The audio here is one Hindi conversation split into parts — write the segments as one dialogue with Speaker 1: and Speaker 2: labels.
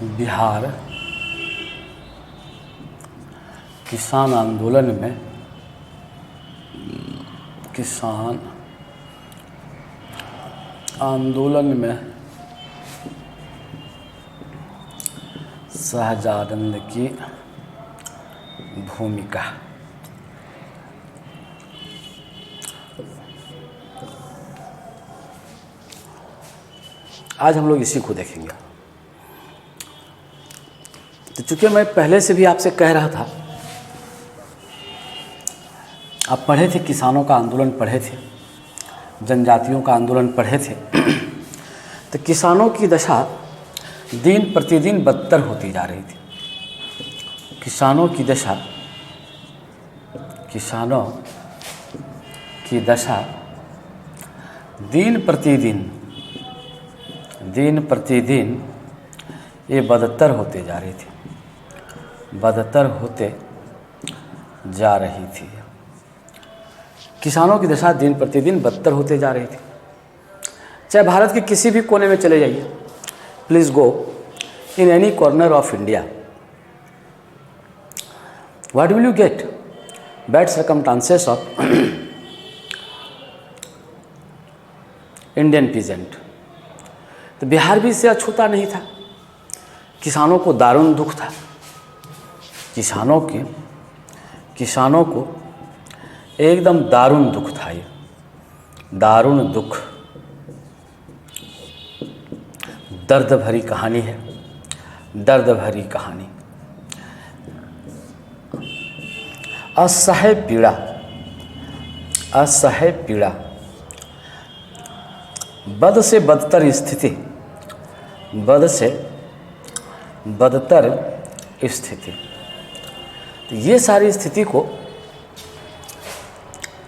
Speaker 1: बिहार किसान आंदोलन में शहजानंद की भूमिका। आज हम लोग इसी को देखेंगे। तो चूंकि मैं पहले से भी आपसे कह रहा था, आप पढ़े थे, किसानों का आंदोलन पढ़े थे, जनजातियों का आंदोलन पढ़े थे, तो किसानों की दशा दिन प्रतिदिन बदतर होती जा रही थी। किसानों की दशा दिन प्रतिदिन ये बदतर होते जा रही थी। किसानों की दशा दिन प्रतिदिन बदतर होते जा रही थी। चाहे भारत के किसी भी कोने में चले जाइए, please go in any corner of India, what will you get? Bad circumstances of Indian peasant. तो बिहार भी इससे अछूता नहीं था। किसानों को दारुण दुख था। किसानों को एकदम दारुण दुख था। ये दारुण दुख, दर्द भरी कहानी है, दर्द भरी कहानी। असह्य पीड़ा, बद से बदतर स्थिति। तो ये सारी स्थिति को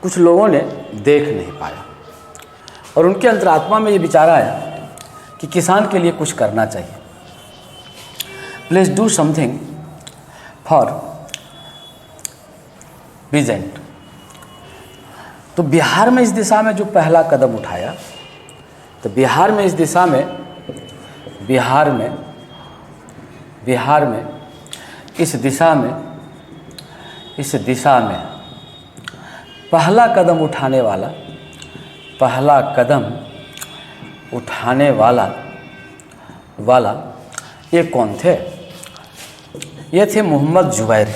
Speaker 1: कुछ लोगों ने देख नहीं पाया और उनके अंतरात्मा में ये विचार आया कि किसान के लिए कुछ करना चाहिए। Please do something for peasant. तो बिहार में इस दिशा में जो पहला कदम उठाया, तो बिहार में इस दिशा में पहला कदम उठाने वाला ये कौन थे? ये थे मोहम्मद जुबैर।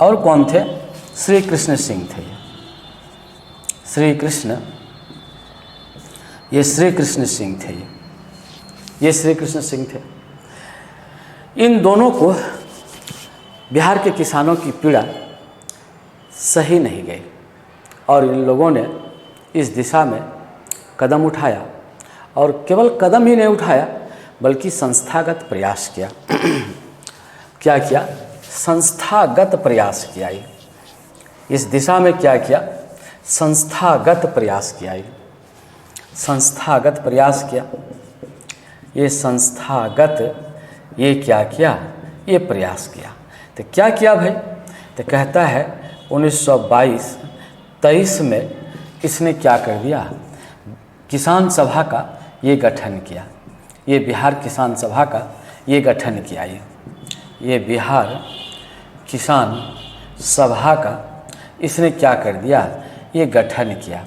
Speaker 1: और कौन थे? श्री कृष्ण सिंह थे। श्री कृष्ण सिंह थे। इन दोनों को बिहार के किसानों की पीड़ा सही नहीं गई और इन लोगों ने इस दिशा में कदम उठाया और केवल कदम ही नहीं उठाया बल्कि संस्थागत प्रयास किया। क्या किया? संस्थागत प्रयास किया। इस दिशा में क्या किया? संस्थागत प्रयास किया। ये प्रयास किया। तो क्या किया भाई? तो कहता है 1922-23 में इसने क्या कर दिया? किसान सभा का ये गठन किया। ये बिहार किसान सभा का ये गठन किया। ये बिहार किसान सभा का इसने क्या कर दिया? ये गठन किया।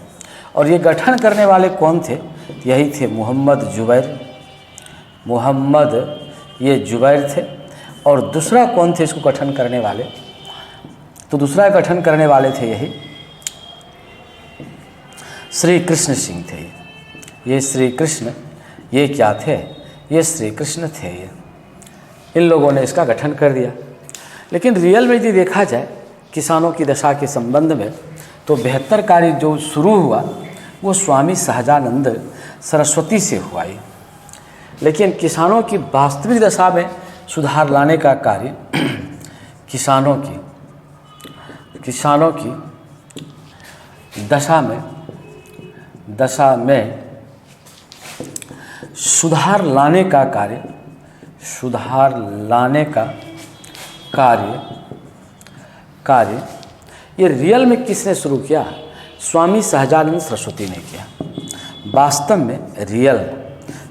Speaker 1: और ये गठन करने वाले कौन थे? यही थे मोहम्मद जुबैर थे। और दूसरा कौन थे इसको गठन करने वाले? तो दूसरा गठन करने वाले थे यही श्री कृष्ण सिंह थे। ये श्री कृष्ण, ये क्या थे? ये श्री कृष्ण थे। इन लोगों ने इसका गठन कर दिया। लेकिन रियल में यदि देखा जाए किसानों की दशा के संबंध में, तो बेहतर कार्य जो शुरू हुआ वो स्वामी सहजानंद सरस्वती से हुआ। लेकिन किसानों की वास्तविक दशा में सुधार लाने का कार्य किसानों की दशा में सुधार लाने का कार्य ये रियल में किसने शुरू किया? स्वामी सहजानंद सरस्वती ने किया। वास्तव में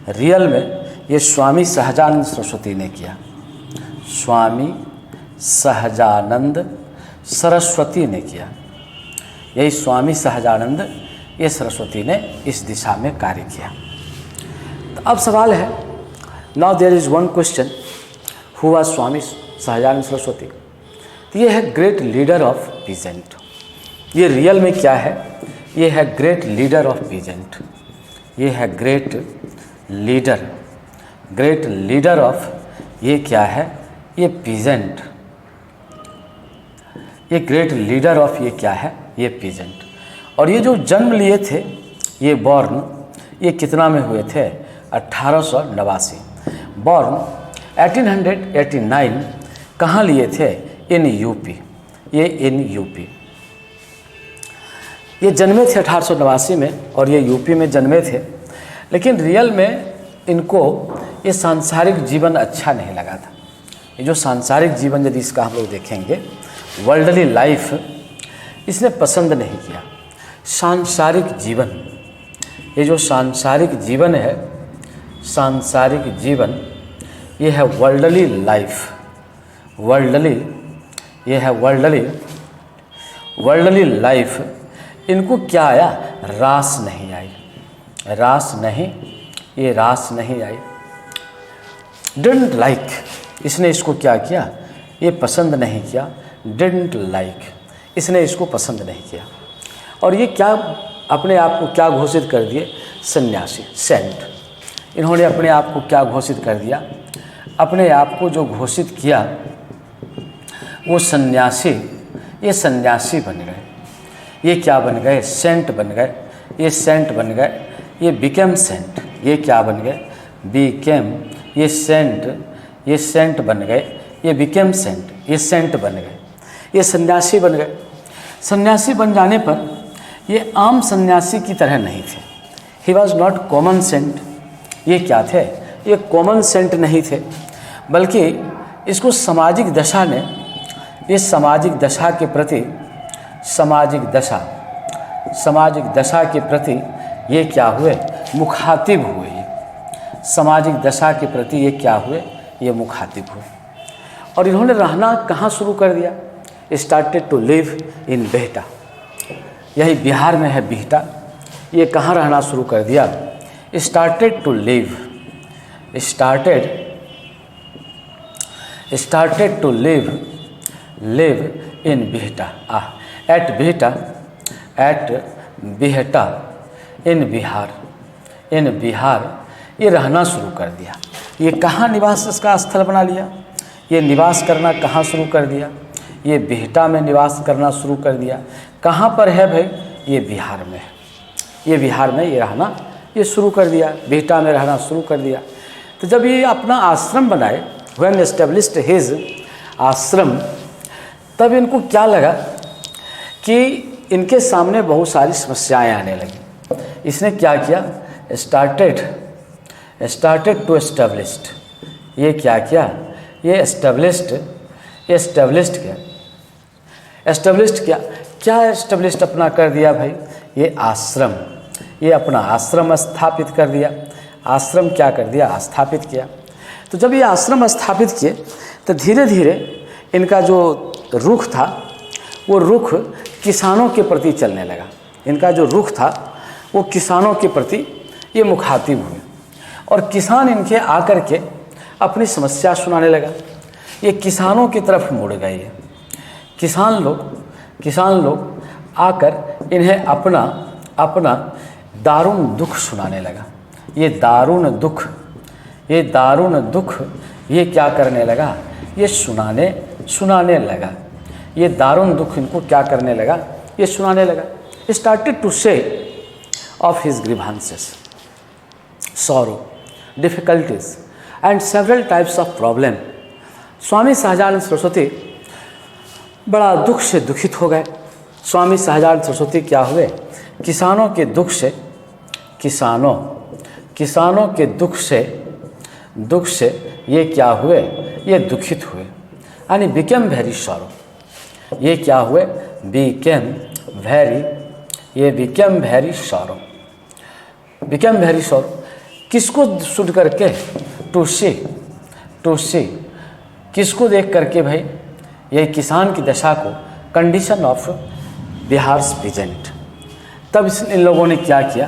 Speaker 1: रियल में ये स्वामी सहजानंद सरस्वती ने किया। स्वामी सहजानंद सरस्वती ने किया। यही स्वामी सहजानंद ये सरस्वती ने इस दिशा में कार्य किया। तो अब सवाल है, now there is one question, who was Swami Sahajanand Saraswati? तो ये है ग्रेट लीडर ऑफ पीजेंट। ये रियल में क्या है? ये है ग्रेट लीडर ऑफ पीजेंट। ये है ग्रेट लीडर ऑफ, ये क्या है? ये पीजेंट। ये ग्रेट लीडर ऑफ, ये क्या है? ये पीजेंट। और ये जो जन्म लिए थे, ये बॉर्न, ये कितना में हुए थे? 1889। बॉर्न 1889। कहाँ लिए थे? In UP. ये इन यूपी। ये जन्मे थे 1889 में और ये यूपी में जन्मे थे। लेकिन रियल में इनको ये सांसारिक जीवन अच्छा नहीं लगा था। ये जो सांसारिक जीवन, यदि इसका हम लोग देखेंगे, वर्ल्डली लाइफ, इसने पसंद नहीं किया। सांसारिक जीवन, ये जो सांसारिक जीवन है, सांसारिक जीवन, ये है वर्ल्डली लाइफ। ये है वर्ल्डली लाइफ। इनको क्या आया? रास नहीं आई। रास नहीं आई। डिडंट लाइक, इसने इसको क्या किया? ये पसंद नहीं किया। डिडंट लाइक, इसने इसको पसंद नहीं किया। और ये क्या अपने आप को क्या घोषित कर दिए? सन्यासी, सेंट। इन्होंने अपने आप को क्या घोषित कर दिया? अपने आप को जो घोषित किया वो सन्यासी। ये सन्यासी बन गए। ये क्या बन गए? सेंट बन गए। ये सेंट बन गए। ये बिकेम सेंट। ये क्या बन गए? बिकेम। ये सेंट बन गए। ये बिकेम सेंट। ये सेंट बन गए। ये सन्यासी बन गए। सन्यासी बन जाने पर ये आम सन्यासी की तरह नहीं थे। He was not common sense. ये क्या थे? ये कॉमन सेंट नहीं थे, बल्कि इसको सामाजिक दशा ने, ये सामाजिक दशा के प्रति, सामाजिक दशा के प्रति ये क्या हुए? मुखातिब हुए। सामाजिक दशा के प्रति ये क्या हुए? ये मुखातिब हुए। और इन्होंने रहना कहाँ शुरू कर दिया? Started to live in Bihta. यही बिहार में है बिहटा। ये कहाँ रहना शुरू कर दिया? Started to live in Bihta. At Bihta in Bihar ये रहना शुरू कर दिया। ये कहाँ निवास इसका स्थल बना लिया? ये निवास करना कहाँ शुरू कर दिया? ये बिहटा में निवास करना शुरू कर दिया। कहाँ पर है भाई? ये बिहार में है। ये बिहार में ये रहना ये शुरू कर दिया, बिहटा में रहना शुरू कर दिया। तो जब ये अपना आश्रम बनाए, व्हेन एस्टेब्लिश्ड हिज आश्रम, तब इनको क्या लगा कि इनके सामने बहुत सारी समस्याएं आने लगी। इसने क्या किया? Started to established. ये क्या किया? ये एस्टेब्लिश्ड किया। क्या एस्टेब्लिश्ड अपना कर दिया भाई? ये आश्रम, ये अपना आश्रम स्थापित कर दिया। आश्रम क्या कर दिया? स्थापित किया। तो जब ये आश्रम स्थापित किए तो धीरे धीरे इनका जो रुख था, वो रुख किसानों के प्रति चलने लगा। इनका जो रुख था वो किसानों के प्रति ये मुखातिब हुए और किसान इनके आकर के अपनी समस्या सुनाने लगा। ये किसानों की तरफ मुड़ गए। किसान लोग आकर इन्हें अपना दारुण दुख सुनाने लगा। ये दारुण दुख ये क्या करने लगा? ये सुनाने लगा। ये दारुण दुख इनको क्या करने लगा? ये सुनाने लगा। स्टार्टेड टू से of his grievances, sorrow, difficulties and several types of problem। स्वामी सहजानंद सरस्वती बड़ा दुख से दुखित हो गए। स्वामी सहजानंद सरस्वती क्या हुए? किसानों के दुख से ये क्या हुए? ये दुखित हुए, यानी बिकेम वेरी सॉरो। ये क्या हुए? Became very sorrow. Became very sure, किसको सुन करके, टू सी किसको देख करके भाई, यही किसान की दशा को, कंडीशन ऑफ बिहार प्रेजेंट। तब इन लोगों ने क्या किया,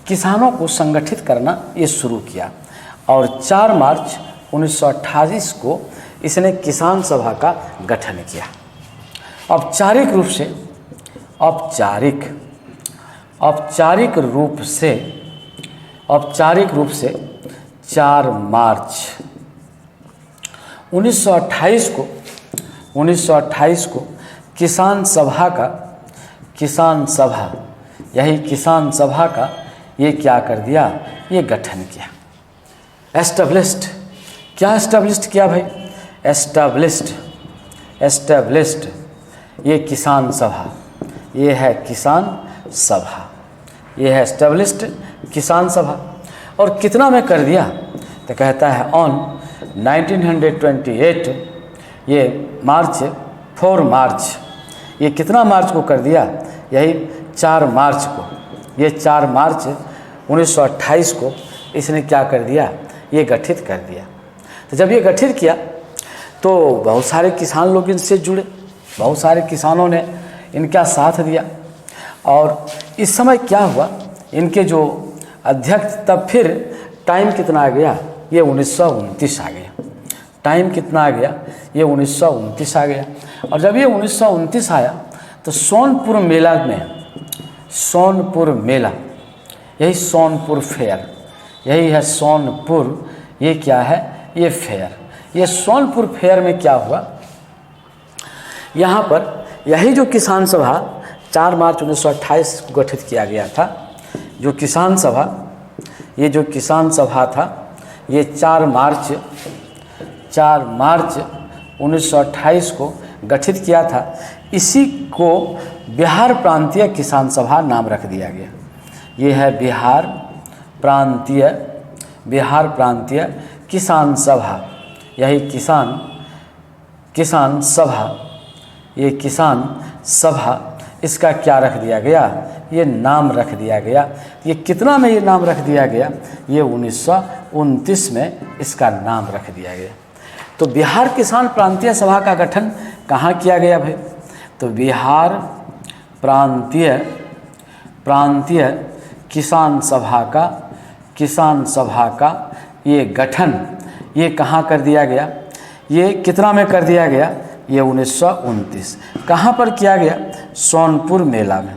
Speaker 1: किसानों को संगठित करना ये शुरू किया और 4 मार्च 1928 को इसने किसान सभा का गठन किया। औपचारिक रूप से 4 मार्च 1928 को किसान सभा का ये क्या कर दिया, ये गठन किया। एस्टेब्लिश्ड, क्या एस्टेब्लिश्ड किया भाई, एस्टेब्लिश्ड ये किसान सभा, ये है किसान सभा, ये है एस्टेब्लिश्ड किसान सभा। और कितना में कर दिया, तो कहता है ऑन 1928, ये 4 मार्च, ये कितना मार्च को कर दिया, यही 4 मार्च को, ये 4 मार्च 1928 को इसने क्या कर दिया, ये गठित कर दिया। तो जब ये गठित किया तो बहुत सारे किसान लोग इनसे जुड़े, बहुत सारे किसानों ने इनका साथ दिया। और इस समय क्या हुआ, इनके जो अध्यक्ष, तब फिर टाइम कितना आ गया, ये 1929 आ गया। टाइम कितना आ गया, ये 1929 आ गया। और जब ये 1929 आया तो सोनपुर मेला में, सोनपुर मेला, यही सोनपुर फेयर, यही है सोनपुर, ये क्या है, ये फेयर। ये सोनपुर फेयर में क्या हुआ, यहाँ पर यही जो किसान सभा 4 मार्च 1928 को गठित किया गया था, जो किसान सभा, ये जो किसान सभा था, ये 4 मार्च 1928 को गठित किया था। इसी को बिहार प्रांतीय किसान सभा नाम रख दिया गया। ये है बिहार प्रांतीय किसान सभा, यही किसान सभा, ये किसान सभा, इसका क्या रख दिया गया, ये नाम रख दिया गया। ये कितना में ये नाम रख दिया गया, ये 1929 में इसका नाम रख दिया गया। तो बिहार किसान प्रांतीय सभा का गठन कहाँ किया गया भाई, तो बिहार प्रांतीय किसान सभा का ये गठन, ये कहाँ कर दिया गया, ये कितना में कर दिया गया, ये 1929। कहाँ पर किया गया, सोनपुर मेला में,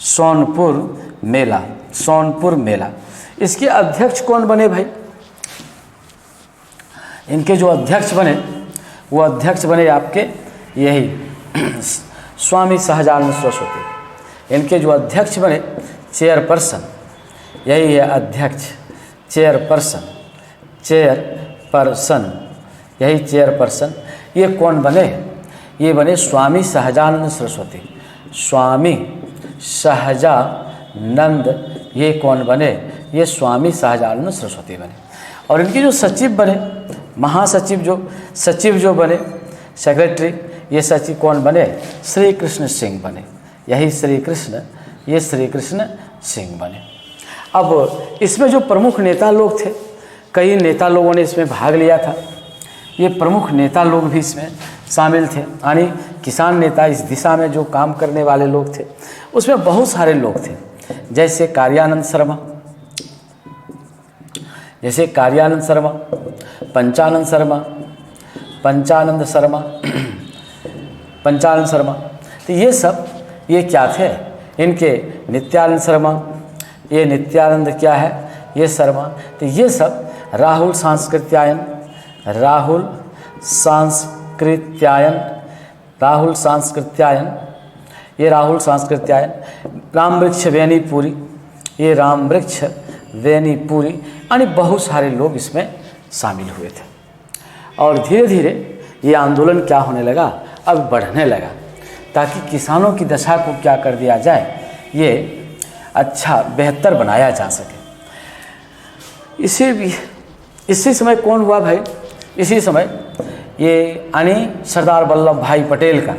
Speaker 1: सोनपुर मेला। इसके अध्यक्ष कौन बने भाई, इनके जो अध्यक्ष बने, वो अध्यक्ष बने आपके यही स्वामी सहजानंद सरस्वती। इनके जो अध्यक्ष बने, चेयरपर्सन, यही है अध्यक्ष, चेयरपर्सन, यही चेयरपर्सन। ये कौन बने, ये बने स्वामी सहजानंद सरस्वती, स्वामी सहजानंद, ये कौन बने, ये स्वामी सहजानंद सरस्वती बने। और इनके जो सचिव बने, महासचिव जो बने, सेक्रेटरी, ये सचिव कौन बने, श्री कृष्ण सिंह बने, यही श्री कृष्ण सिंह बने। अब इसमें जो प्रमुख नेता लोग थे, कई नेता लोगों ने इसमें भाग लिया था। ये प्रमुख नेता लोग भी इसमें शामिल थे, यानी किसान नेता, इस दिशा में जो काम करने वाले लोग थे, उसमें बहुत सारे लोग थे। जैसे कार्यानंद शर्मा, पंचानंद शर्मा, तो ये सब, ये क्या थे, इनके नित्यानंद शर्मा, ये नित्यानंद क्या है, ये शर्मा, तो ये सब राहुल सांस्कृत्यायन, ये राहुल सांस्कृत्यायन, रामवृक्ष वेनीपुरी, ये रामवृक्ष वेनीपुरी, यानी बहुत सारे लोग इसमें शामिल हुए थे। और धीरे धीरे ये आंदोलन क्या होने लगा, अब बढ़ने लगा, ताकि किसानों की दशा को क्या कर दिया जाए, ये अच्छा बेहतर बनाया जा सके। इसी समय कौन हुआ भाई, इसी समय ये यानी सरदार वल्लभ भाई पटेल का,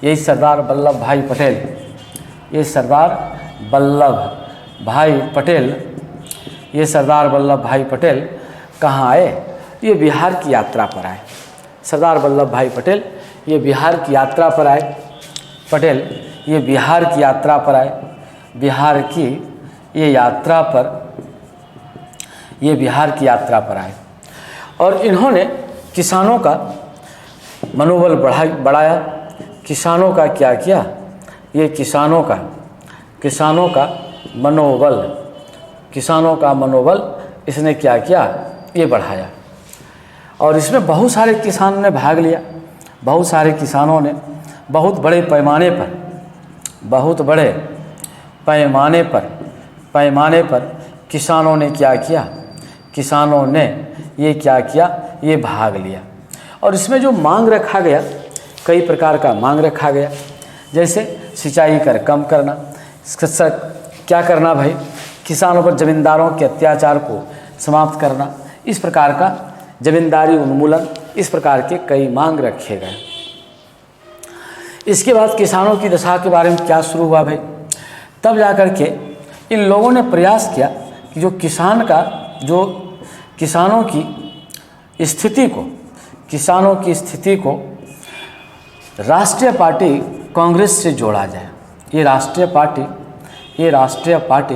Speaker 1: यही सरदार वल्लभ भाई पटेल, ये सरदार वल्लभ भाई पटेल ये सरदार वल्लभ भाई पटेल कहाँ आए? ये बिहार की यात्रा पर आए। सरदार वल्लभ भाई पटेल ये बिहार की यात्रा पर आए। पटेल ये बिहार की यात्रा पर आए। बिहार की ये यात्रा पर, ये बिहार की यात्रा पर आए और इन्होंने किसानों का मनोबल बढ़ाया। किसानों का क्या किया? ये किसानों का मनोबल इसने क्या किया? ये बढ़ाया और इसमें बहुत सारे किसानों ने भाग लिया। बहुत सारे किसानों ने बहुत बड़े पैमाने पर किसानों ने क्या किया? किसानों ने ये क्या किया? ये भाग लिया और इसमें जो मांग रखा गया, कई प्रकार का मांग रखा गया, जैसे सिंचाई कर कम करना, क्या करना भाई? किसानों पर जमींदारों के अत्याचार को समाप्त करना, इस प्रकार का जमींदारी उन्मूलन, इस प्रकार के कई मांग रखे गए। इसके बाद किसानों की दशा के बारे में क्या शुरू हुआ भाई? तब जाकर के इन लोगों ने प्रयास किया कि जो किसानों की स्थिति को राष्ट्रीय पार्टी कांग्रेस से जोड़ा जाए। ये राष्ट्रीय पार्टी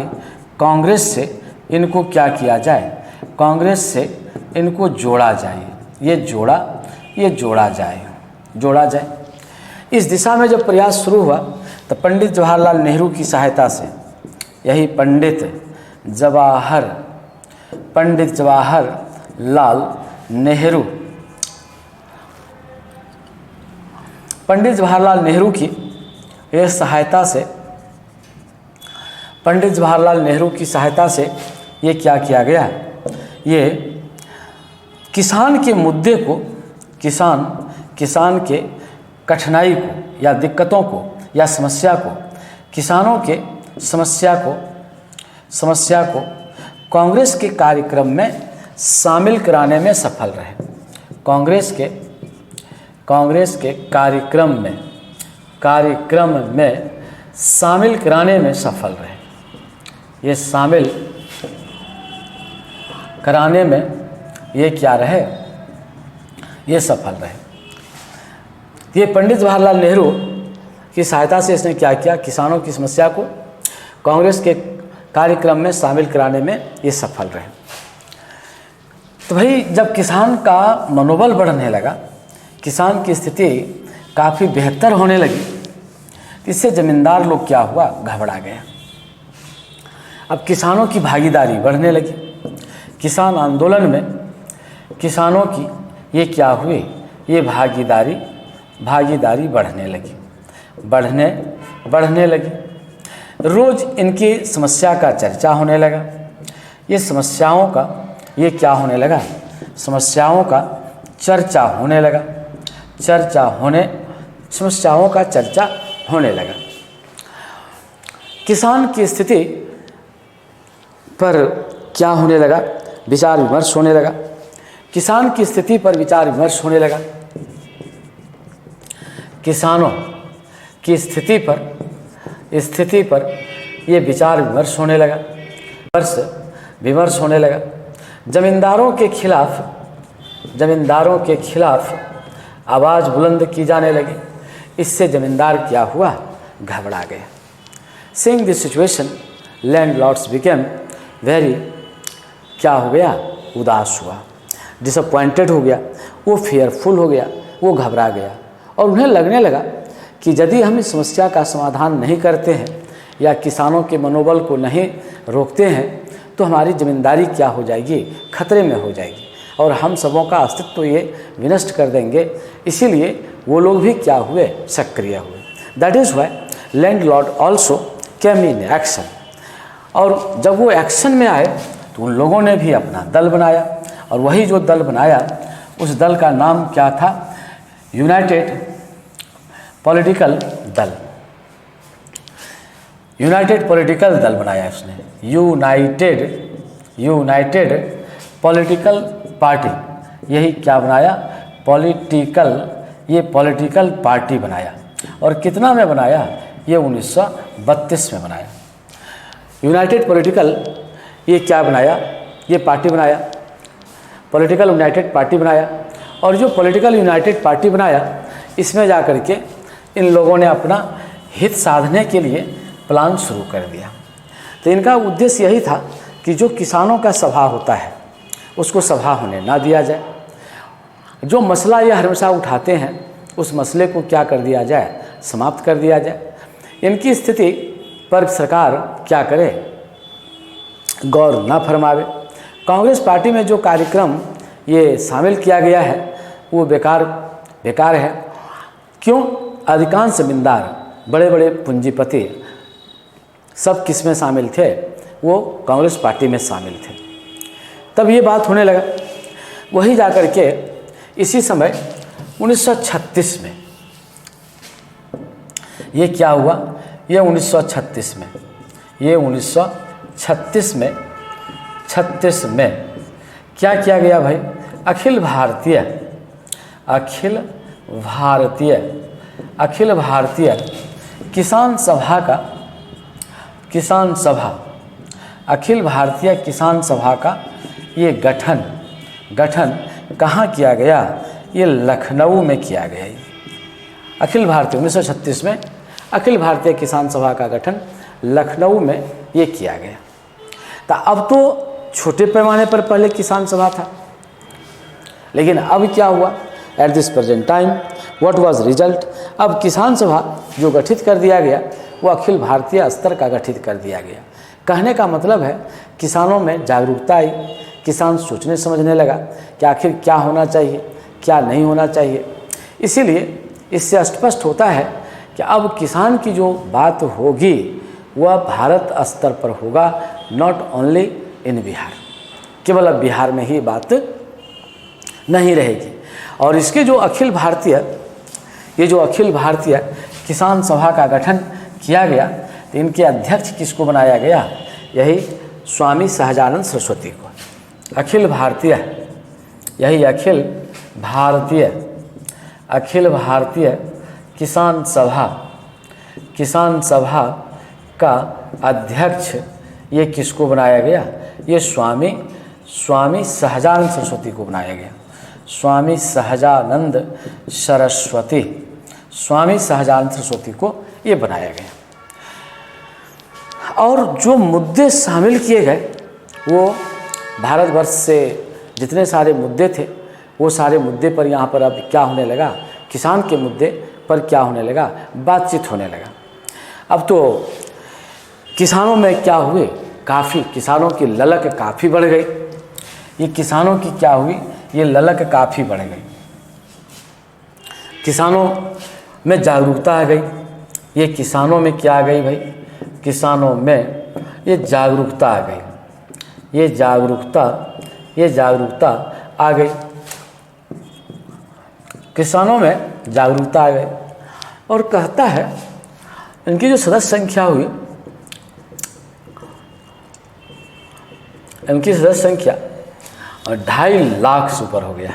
Speaker 1: कांग्रेस से इनको क्या किया जाए? कांग्रेस से इनको जोड़ा जाए। ये जोड़ा जाए। इस दिशा में जब प्रयास शुरू हुआ तो पंडित जवाहरलाल नेहरू की सहायता से, यही पंडित जवाहरलाल नेहरू की यह सहायता से, पंडित जवाहरलाल नेहरू की सहायता से ये क्या किया गया? ये किसान के मुद्दे को, किसान के कठिनाई को या दिक्कतों को या समस्या को, किसानों के समस्या को कांग्रेस के कार्यक्रम में शामिल कराने में सफल रहे। कांग्रेस के कार्यक्रम में शामिल कराने में सफल रहे। ये शामिल कराने में ये क्या रहे? ये सफल रहे। ये पंडित जवाहरलाल नेहरू की सहायता से इसने क्या किया? किसानों की समस्या को कांग्रेस के कार्यक्रम में शामिल कराने में ये सफल रहे। तो भाई जब किसान का मनोबल बढ़ने लगा, किसान की स्थिति काफ़ी बेहतर होने लगी, इससे ज़मींदार लोग क्या हुआ? घबरा गए। अब किसानों की भागीदारी बढ़ने लगी। किसान आंदोलन में किसानों की ये क्या हुई? ये भागीदारी बढ़ने लगी। रोज़ इनकी समस्या का चर्चा होने लगा। ये समस्याओं का ये क्या होने लगा? समस्याओं का चर्चा होने लगा। समस्याओं का चर्चा होने लगा। किसान की स्थिति पर क्या होने लगा? विचार विमर्श होने लगा। किसान की स्थिति पर विचार विमर्श होने लगा। किसानों की स्थिति पर ये विचार विमर्श होने लगा, विमर्श होने लगा। जमींदारों के खिलाफ आवाज़ बुलंद की जाने लगी। इससे जमींदार क्या हुआ? घबरा गए। Seeing this situation, landlords became very क्या हो गया? उदास हुआ, डिसअपॉइंटेड हो गया, वो फेयरफुल हो गया, वो घबरा गया और उन्हें लगने लगा कि यदि हम इस समस्या का समाधान नहीं करते हैं या किसानों के मनोबल को नहीं रोकते हैं तो हमारी ज़मींदारी क्या हो जाएगी? खतरे में हो जाएगी और हम सबों का अस्तित्व ये विनष्ट कर देंगे। इसीलिए वो लोग भी क्या हुए? सक्रिय हुए। That is why landlord also came in action. और जब वो एक्शन में आए तो उन लोगों ने भी अपना दल बनाया और वही जो दल बनाया उस दल का नाम क्या था? यूनाइटेड पॉलिटिकल दल। यूनाइटेड पॉलिटिकल दल बनाया उसने। यूनाइटेड पॉलिटिकल पार्टी, यही क्या बनाया? पॉलिटिकल पार्टी बनाया। और कितना में बनाया? ये 1932 में बनाया। यूनाइटेड पॉलिटिकल ये क्या बनाया, ये पार्टी बनाया, पॉलिटिकल यूनाइटेड पार्टी बनाया। और जो पॉलिटिकल यूनाइटेड पार्टी बनाया, इसमें जा कर के इन लोगों ने अपना हित साधने के लिए प्लान शुरू कर दिया। तो इनका उद्देश्य यही था कि जो किसानों का सभा होता है उसको सभा होने ना दिया जाए। जो मसला ये हमेशा उठाते हैं उस मसले को क्या कर दिया जाए, समाप्त कर दिया जाए। इनकी स्थिति पर सरकार क्या करे, गौर न फरमावे। कांग्रेस पार्टी में जो कार्यक्रम ये शामिल किया गया है वो बेकार है। क्यों? अधिकांश जमींदार, बड़े बड़े पूंजीपति सब किस में शामिल थे, वो कांग्रेस पार्टी में शामिल थे। तब ये बात होने लगा। वही जाकर के इसी समय 1936 में ये क्या हुआ, ये 1936 में, ये 1936 में क्या किया गया भाई, अखिल भारतीय किसान सभा अखिल भारतीय किसान सभा का ये गठन कहाँ किया गया, ये लखनऊ में किया गया। अखिल भारतीय 1936 में अखिल भारतीय किसान सभा का गठन लखनऊ में ये किया गया। तो अब तो छोटे पैमाने पर पहले किसान सभा था, लेकिन अब क्या हुआ, eight this present time what was result, अब किसान सभा जो गठित कर दिया गया वो अखिल भारतीय स्तर का गठित कर दिया गया। कहने का मतलब है किसानों में जागरूकता आई, किसान सोचने समझने लगा कि आखिर क्या होना चाहिए, क्या नहीं होना चाहिए। इसीलिए इससे स्पष्ट होता है कि अब किसान की जो बात होगी वह भारत स्तर पर होगा, नॉट ओनली इन बिहार। केवल अब बिहार में ही बात नहीं रहेगी। और इसके जो अखिल भारतीय किसान सभा का गठन किया गया, तो इनके अध्यक्ष किसको बनाया गया, यही स्वामी सहजानंद सरस्वती को। अखिल भारतीय किसान सभा का अध्यक्ष ये किसको बनाया गया, ये स्वामी सहजानंद सरस्वती को बनाया गया। स्वामी सहजानंद सरस्वती को ये बनाया गया। और जो मुद्दे शामिल किए गए वो भारतवर्ष से जितने सारे मुद्दे थे वो सारे मुद्दे पर यहाँ पर अब क्या होने लगा, किसान के मुद्दे पर क्या होने लगा, बातचीत होने लगा। अब तो किसानों में क्या हुए, काफ़ी किसानों की ललक काफ़ी बढ़ गई। ये किसानों की क्या हुई, ये ललक काफ़ी बढ़ गई। किसानों में जागरूकता आ गई। ये किसानों में क्या आ गई भाई, किसानों में ये जागरूकता आ गई। ये जागरूकता आ गई, किसानों में जागरूकता आ गई। और कहता है इनकी जो सदस्य संख्या हुई, इनकी सदस्य संख्या 2.5 लाख से ऊपर हो गया।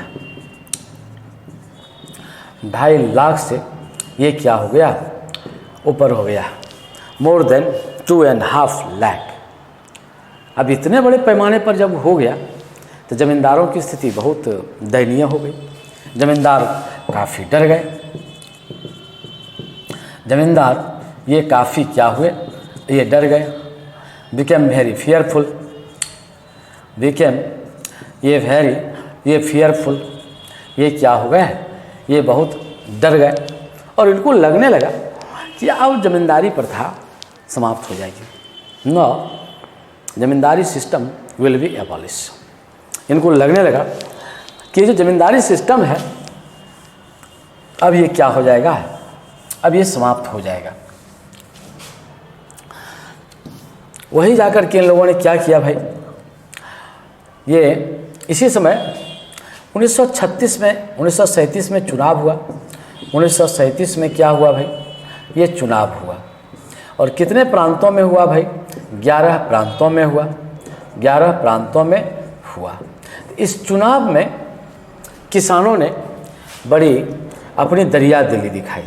Speaker 1: 2.5 लाख से ये क्या हो गया, ऊपर हो गया, मोर देन 2.5 लाख। अब इतने बड़े पैमाने पर जब हो गया तो ज़मींदारों की स्थिति बहुत दयनीय हो गई। ज़मींदार काफ़ी डर गए। ज़मींदार ये काफ़ी क्या हुए, ये डर गए, बिकेम वेरी फियरफुल, ये क्या हो गए, ये बहुत डर गए। और इनको लगने लगा कि अब ज़मींदारी प्रथा समाप्त हो जाएगी, no zamindari system will be abolish. इनको लगने लगा कि जो ज़मींदारी सिस्टम है अब ये क्या हो जाएगा, अब ये समाप्त हो जाएगा। वही जाकर के इन लोगों ने क्या किया भाई, ये इसी समय 1937 में चुनाव हुआ। 1937 में क्या हुआ भाई, ये चुनाव हुआ। और कितने प्रांतों में हुआ भाई, 11 प्रांतों में हुआ। 11 प्रांतों में हुआ। इस चुनाव में किसानों ने बड़ी अपनी दरियादिली दिखाई।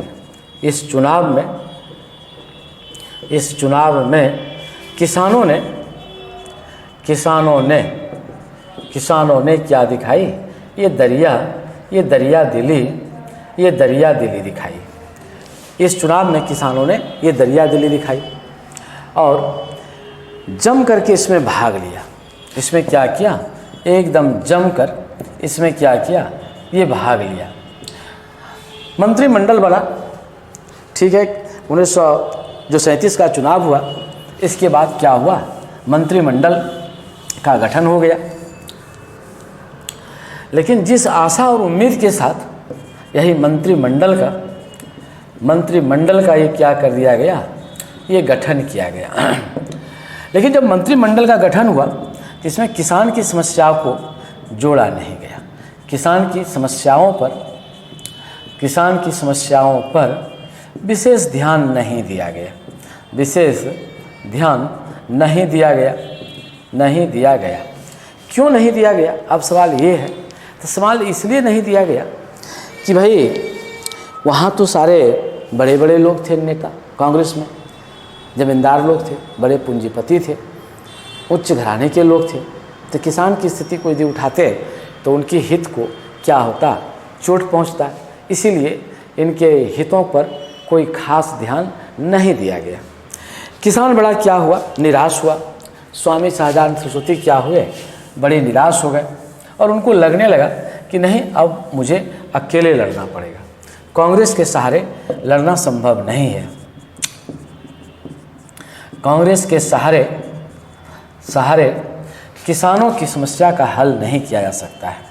Speaker 1: इस किसानों ने क्या दिखाई? ये दरिया दिली दिखाई। इस चुनाव में किसानों ने ये दरिया दिली दिखाई और जम करके इसमें भाग लिया। इसमें क्या किया? एकदम जम कर इसमें क्या किया? ये भाग लिया। मंत्रिमंडल बना, ठीक है। 1937 का चुनाव हुआ, इसके बाद क्या हुआ? मंत्रिमंडल का गठन हो गया। लेकिन जिस आशा और उम्मीद के साथ यही मंत्रिमंडल का ये क्या कर दिया गया? ये गठन किया गया। लेकिन जब मंत्रिमंडल का गठन हुआ तो इसमें किसान की समस्याओं को जोड़ा नहीं गया। किसान की समस्याओं पर विशेष ध्यान नहीं दिया गया। क्यों नहीं दिया गया? अब सवाल ये है, तो सवाल इसलिए नहीं दिया गया कि भाई वहाँ तो सारे बड़े बड़े लोग थे, नेता कांग्रेस में जमींदार लोग थे, बड़े पूंजीपति थे, उच्च घराने के लोग थे। तो किसान की स्थिति को यदि उठाते तो उनके हित को क्या होता? चोट पहुँचता। इसीलिए इनके हितों पर कोई खास ध्यान नहीं दिया गया। किसान बड़ा क्या हुआ? निराश हुआ। स्वामी सहजानंद सरस्वती क्या हुए? बड़े निराश हो गए और उनको लगने लगा कि नहीं, अब मुझे अकेले लड़ना पड़ेगा। कांग्रेस के सहारे लड़ना संभव नहीं है। कांग्रेस के सहारे किसानों की समस्या का हल नहीं किया जा सकता है।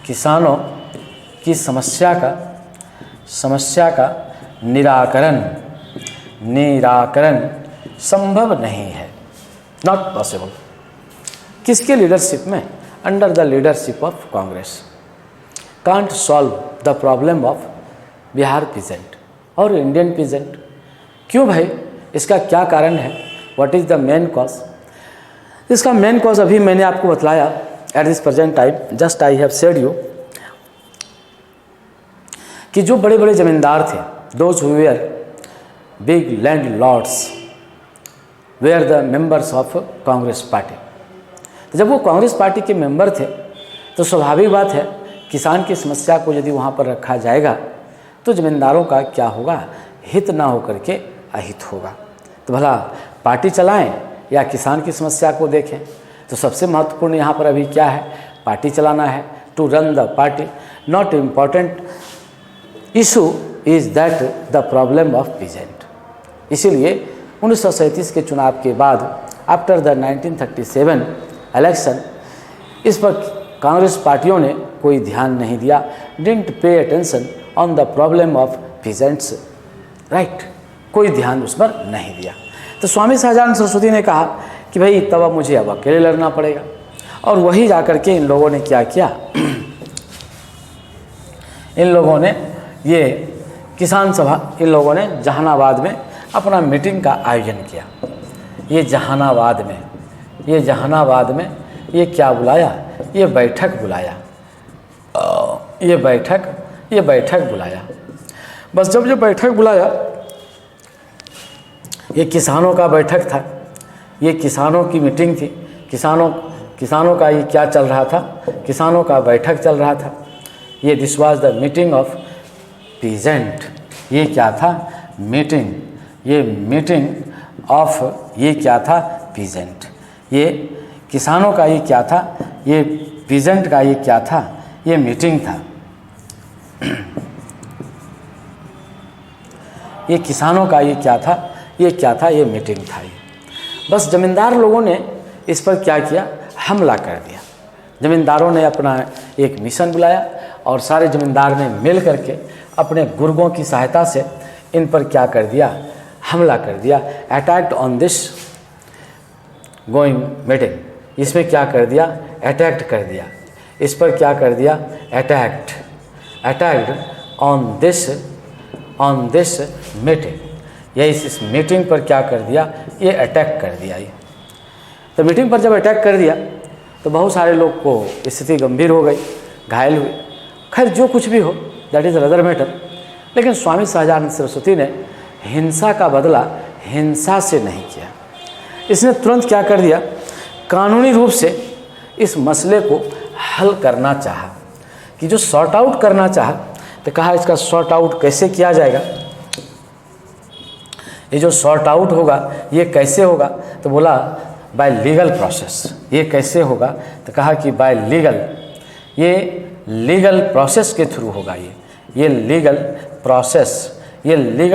Speaker 1: किसानों की समस्या का निराकरण संभव नहीं है, नॉट पॉसिबल। किसके लीडरशिप में? Under the leadership of Congress. Can't solve the problem of Bihar peasant और इंडियन पीजेंट। क्यों भाई? इसका क्या कारण है? What is the main cause? इसका मेन कॉज अभी मैंने आपको बतलाया। At this present time just I have said you कि जो बड़े बड़े जमींदार थे, those who were big landlords were the members of Congress party. तो जब वो कांग्रेस पार्टी के मेंबर थे तो स्वाभाविक बात है, किसान की समस्या को यदि वहाँ पर रखा जाएगा तो जमींदारों का क्या होगा? हित ना होकर के अहित होगा। तो भला पार्टी चलाएं या किसान की समस्या को देखें? तो सबसे महत्वपूर्ण यहाँ पर अभी क्या है? पार्टी चलाना है, to run the party. Not important issue is that the problem of peasant. इसीलिए 1937 के चुनाव के बाद आफ्टर द 1937 इलेक्शन इस पर कांग्रेस पार्टियों ने कोई ध्यान नहीं दिया। Didn't pay attention on the problem of peasants, right. कोई ध्यान उस पर नहीं दिया। तो स्वामी सहजानंद सरस्वती ने कहा कि भाई तब अब मुझे अब अकेले लड़ना पड़ेगा। और वही जाकर के इन लोगों ने क्या किया? इन लोगों ने ये किसान सभा, इन लोगों ने जहानाबाद में अपना मीटिंग का आयोजन किया। ये जहानाबाद में ये क्या बुलाया? ये बैठक बुलाया। बस जब ये बैठक बुलाया, ये किसानों का बैठक था, ये किसानों की मीटिंग थी। किसानों का ये क्या चल रहा था? किसानों का बैठक चल रहा था। ये this was the meeting of peasant. ये क्या था? मीटिंग ऑफ ये क्या था? पीजेंट। ये किसानों का ये क्या था? ये पीजेंट का ये क्या था? ये मीटिंग था। ये किसानों का ये क्या था? ये क्या था? ये मीटिंग था। ये बस जमींदार लोगों ने इस पर क्या किया? हमला कर दिया। जमींदारों ने अपना एक मिशन बुलाया और सारे जमींदार ने मिल करके अपने गुर्गों की सहायता से इन पर क्या कर दिया? हमला कर दिया। Attacked on this going meeting. इसमें क्या कर दिया? अटैक्ट कर दिया। इस पर क्या कर दिया? Attacked on this meeting. यही इस मीटिंग पर क्या कर दिया? ये अटैक कर दिया। ये तो मीटिंग पर जब अटैक कर दिया तो बहुत सारे लोग को स्थिति गंभीर हो गई, घायल हुए। खैर जो कुछ भी हो, दैट इज़ अनदर मैटर। लेकिन स्वामी सहजानंद सरस्वती ने हिंसा का बदला हिंसा से नहीं किया। इसने तुरंत क्या कर दिया? कानूनी रूप से इस मसले को हल करना चाहा, कि जो सॉर्ट आउट करना चाहा, तो कहा इसका सॉर्ट आउट कैसे किया जाएगा, ये जो सॉर्ट आउट होगा ये कैसे होगा, तो बोला बाय लीगल प्रोसेस। ये कैसे होगा, तो कहा कि बाय लीगल, ये लीगल प्रोसेस के थ्रू होगा। ये लीगल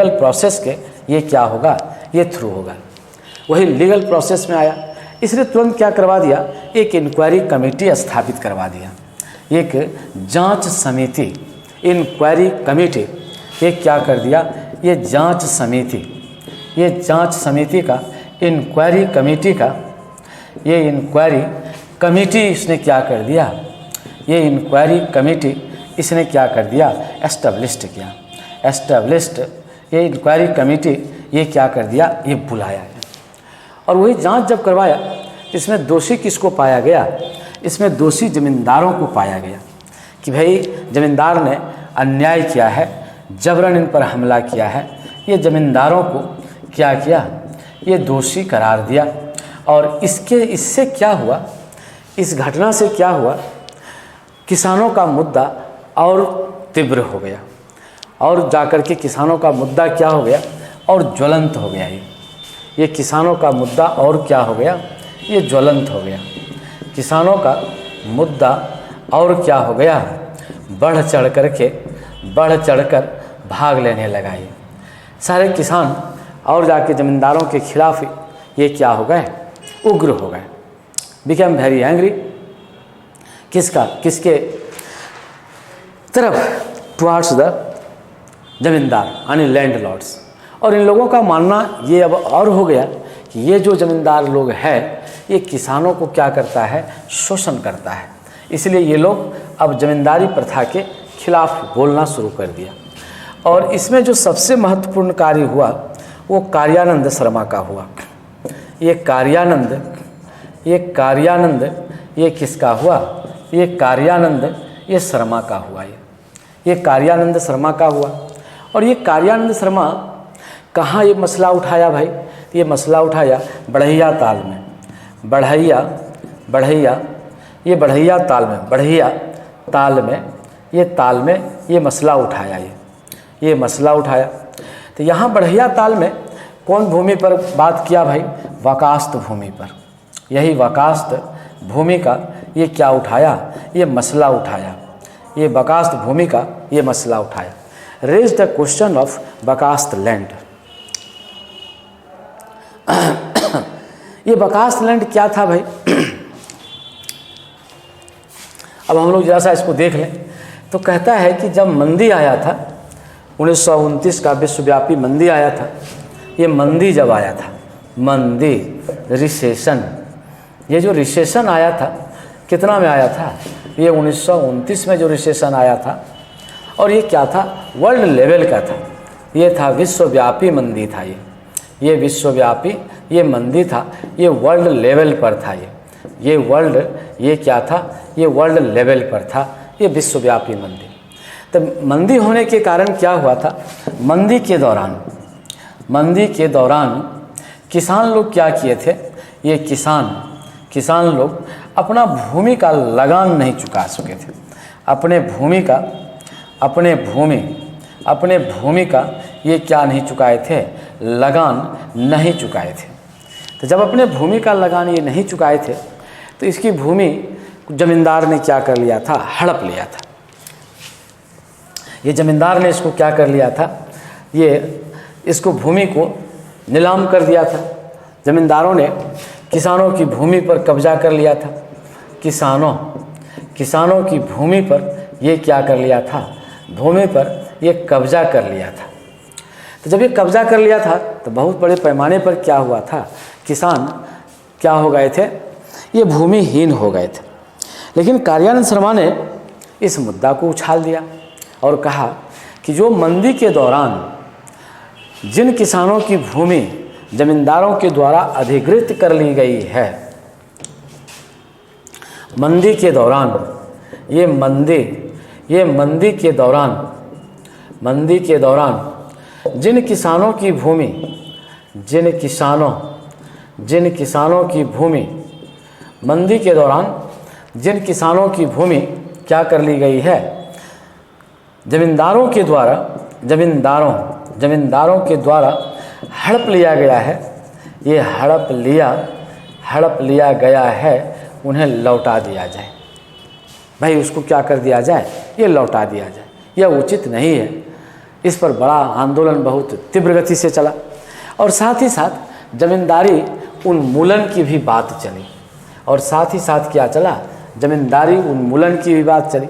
Speaker 1: प्रोसेस के ये क्या होगा, ये थ्रू होगा। वही लीगल प्रोसेस में आया, इसने तुरंत क्या करवा दिया, एक इंक्वायरी कमेटी स्थापित करवा दिया, एक जांच समिति, इंक्वायरी कमेटी। ये क्या कर दिया, ये जांच समिति का, इंक्वायरी कमेटी का, ये इंक्वायरी कमेटी इसने क्या कर दिया, ये इंक्वायरी कमेटी इसने क्या कर दिया, एस्टेब्लिश्ड किया। ये इंक्वायरी कमेटी ये क्या कर दिया, ये बुलाया है। और वही जांच जब करवाया, इसमें दोषी किसको पाया गया, इसमें दोषी जमींदारों को पाया गया कि भाई जमींदार ने अन्याय किया है, जबरन इन पर हमला किया है। ये जमींदारों को क्या किया, ये दोषी करार दिया। और इससे क्या हुआ, इस घटना से क्या हुआ, किसानों का मुद्दा और तीव्र हो गया, और जाकर के किसानों का मुद्दा क्या हो गया, और ज्वलंत हो गया। ये किसानों का मुद्दा और क्या हो गया, ये ज्वलंत हो गया। किसानों का मुद्दा और क्या हो गया, बढ़ चढ़कर भाग लेने लगा। ये सारे किसान और जाके ज़मींदारों के खिलाफ ये क्या हो गए, उग्र हो गए, बिकम वेरी एंग्री। किसके तरफ, टुवार्ड्स द जमींदार यानी लैंड लॉर्ड्स। और इन लोगों का मानना ये अब और हो गया कि ये जो जमींदार लोग हैं ये किसानों को क्या करता है, शोषण करता है। इसलिए ये लोग अब जमींदारी प्रथा के खिलाफ बोलना शुरू कर दिया। और इसमें जो सबसे महत्वपूर्ण कार्य हुआ वो कार्यानंद शर्मा का हुआ। ये कार्यानंद ये किसका हुआ, ये कार्यानंद ये शर्मा का हुआ। ये कार्यानंद शर्मा का हुआ। और ये कार्यानंद शर्मा कहाँ ये मसला उठाया भाई, ये मसला उठाया बढ़ैया ताल में। बढ़ैया ताल में ये मसला उठाया। ये मसला उठाया। तो यहाँ बढ़ैया ताल में कौन भूमि पर बात किया भाई, वकास्त भूमि पर। यही वकास्त भूमि का ये क्या उठाया, ये मसला उठाया। ये वकास्त भूमि का ये मसला उठाया। Raise the question of Bakasht land. ये वकास्त लैंड क्या था भाई, अब हम लोग जरा सा इसको देख लें। तो कहता है कि जब मंदी आया था 1929 का विश्वव्यापी मंदी आया था। ये मंदी जब आया था, मंदी रिसेशन, ये जो रिसेशन आया था कितना में आया था, ये 1929 में जो रिसेशन आया था। और ये क्या था, वर्ल्ड लेवल का था। ये था विश्वव्यापी मंदी था। ये विश्वव्यापी ये मंदी था, ये वर्ल्ड लेवल पर था। ये क्या था, ये वर्ल्ड लेवल पर था, ये विश्वव्यापी मंदी। तो मंदी होने के कारण क्या हुआ था, मंदी के दौरान किसान लोग क्या किए थे, ये किसान लोग अपना भूमि का लगान नहीं चुका सके थे। अपने भूमि का ये क्या नहीं चुकाए थे, लगान नहीं चुकाए थे। तो जब अपने भूमि का लगान ये नहीं चुकाए थे तो इसकी भूमि जमींदार ने क्या कर लिया था, हड़प लिया था। ये जमींदार ने इसको क्या कर लिया था, ये इसको भूमि को नीलाम कर दिया था। जमींदारों ने किसानों की भूमि पर कब्जा कर लिया था। किसानों की भूमि पर ये क्या कर लिया था, भूमि पर ये कब्जा कर लिया था। तो जब ये कब्जा कर लिया था तो बहुत बड़े पैमाने पर क्या हुआ था, किसान क्या हो गए थे, ये भूमिहीन हो गए थे। लेकिन कार्यानंद शर्मा ने इस मुद्दा को उछाल दिया और कहा कि जो मंदी के दौरान जिन किसानों की भूमि जमींदारों के द्वारा अधिकृत कर ली गई है, मंदी के दौरान जिन किसानों की भूमि मंदी के दौरान जिन किसानों की भूमि क्या कर ली गई है, जमींदारों के द्वारा हड़प लिया गया है, ये हड़प लिया गया है, उन्हें लौटा दिया जाए। भाई उसको क्या कर दिया जाए, ये लौटा दिया जाए, यह उचित नहीं है। इस पर बड़ा आंदोलन बहुत तीव्र गति से चला और साथ ही साथ जमींदारी उन्मूलन की भी बात चली। और साथ ही साथ क्या चला, जमींदारी उन्मूलन की भी बात चली।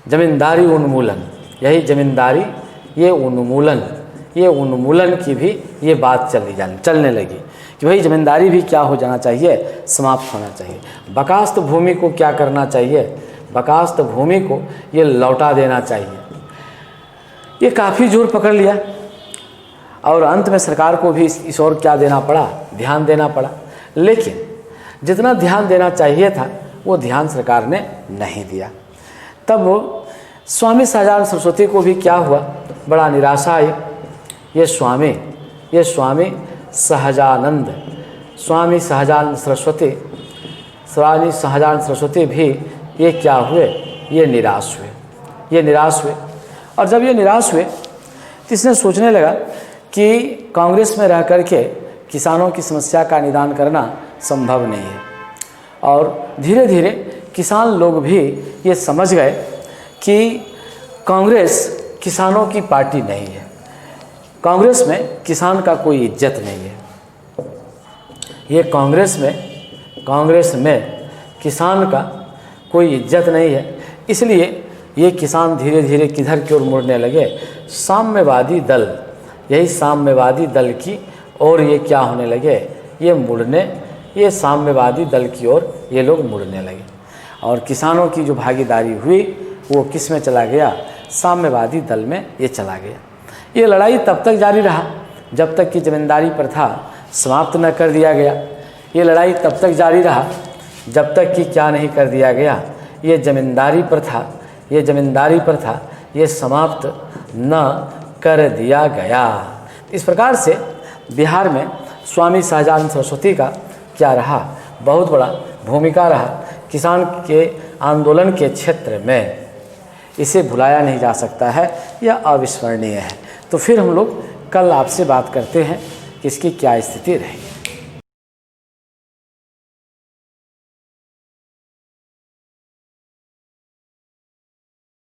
Speaker 1: जमींदारी उन्मूलन, यही जमींदारी ये उन्मूलन की भी ये बात चलने लगी कि भाई जमींदारी भी क्या हो जाना चाहिए, समाप्त होना चाहिए। बकास्त भूमि को क्या करना चाहिए, बकास्त भूमि को ये लौटा देना चाहिए। ये काफ़ी जोर पकड़ लिया और अंत में सरकार को भी इस ओर क्या देना पड़ा, ध्यान देना पड़ा। लेकिन जितना ध्यान देना चाहिए था वो ध्यान सरकार ने नहीं दिया। तब स्वामी सहजानंद सरस्वती को भी क्या हुआ, बड़ा निराशा आई। ये स्वामी सहजानंद सरस्वती भी ये क्या हुए, ये निराश हुए। और जब ये निराश हुए तो इसने सोचने लगा कि कांग्रेस में रह कर के किसानों की समस्या का निदान करना संभव नहीं है। और धीरे धीरे किसान लोग भी ये समझ गए कि कांग्रेस किसानों की पार्टी नहीं है, कांग्रेस में किसान का कोई इज्जत नहीं है। ये कांग्रेस में किसान का कोई इज्जत नहीं है। इसलिए ये किसान धीरे धीरे किधर की ओर मुड़ने लगे, साम्यवादी दल, यही साम्यवादी दल की ओर ये क्या होने लगे, ये साम्यवादी दल की ओर ये लोग मुड़ने लगे। और किसानों की जो भागीदारी हुई वो किस में चला गया, साम्यवादी दल में ये चला गया। ये लड़ाई तब तक जारी रहा जब तक कि जमींदारी प्रथा समाप्त न कर दिया गया। ये लड़ाई तब तक जारी रहा जब तक कि क्या नहीं कर दिया गया, ये जमींदारी प्रथा ये समाप्त न कर दिया गया। इस प्रकार से बिहार में स्वामी सहजानंद सरस्वती का क्या रहा, बहुत बड़ा भूमिका रहा किसान के आंदोलन के क्षेत्र में। इसे भुलाया नहीं जा सकता है, यह अविस्मरणीय है। तो फिर हम लोग कल आपसे बात करते हैं कि इसकी क्या स्थिति रही।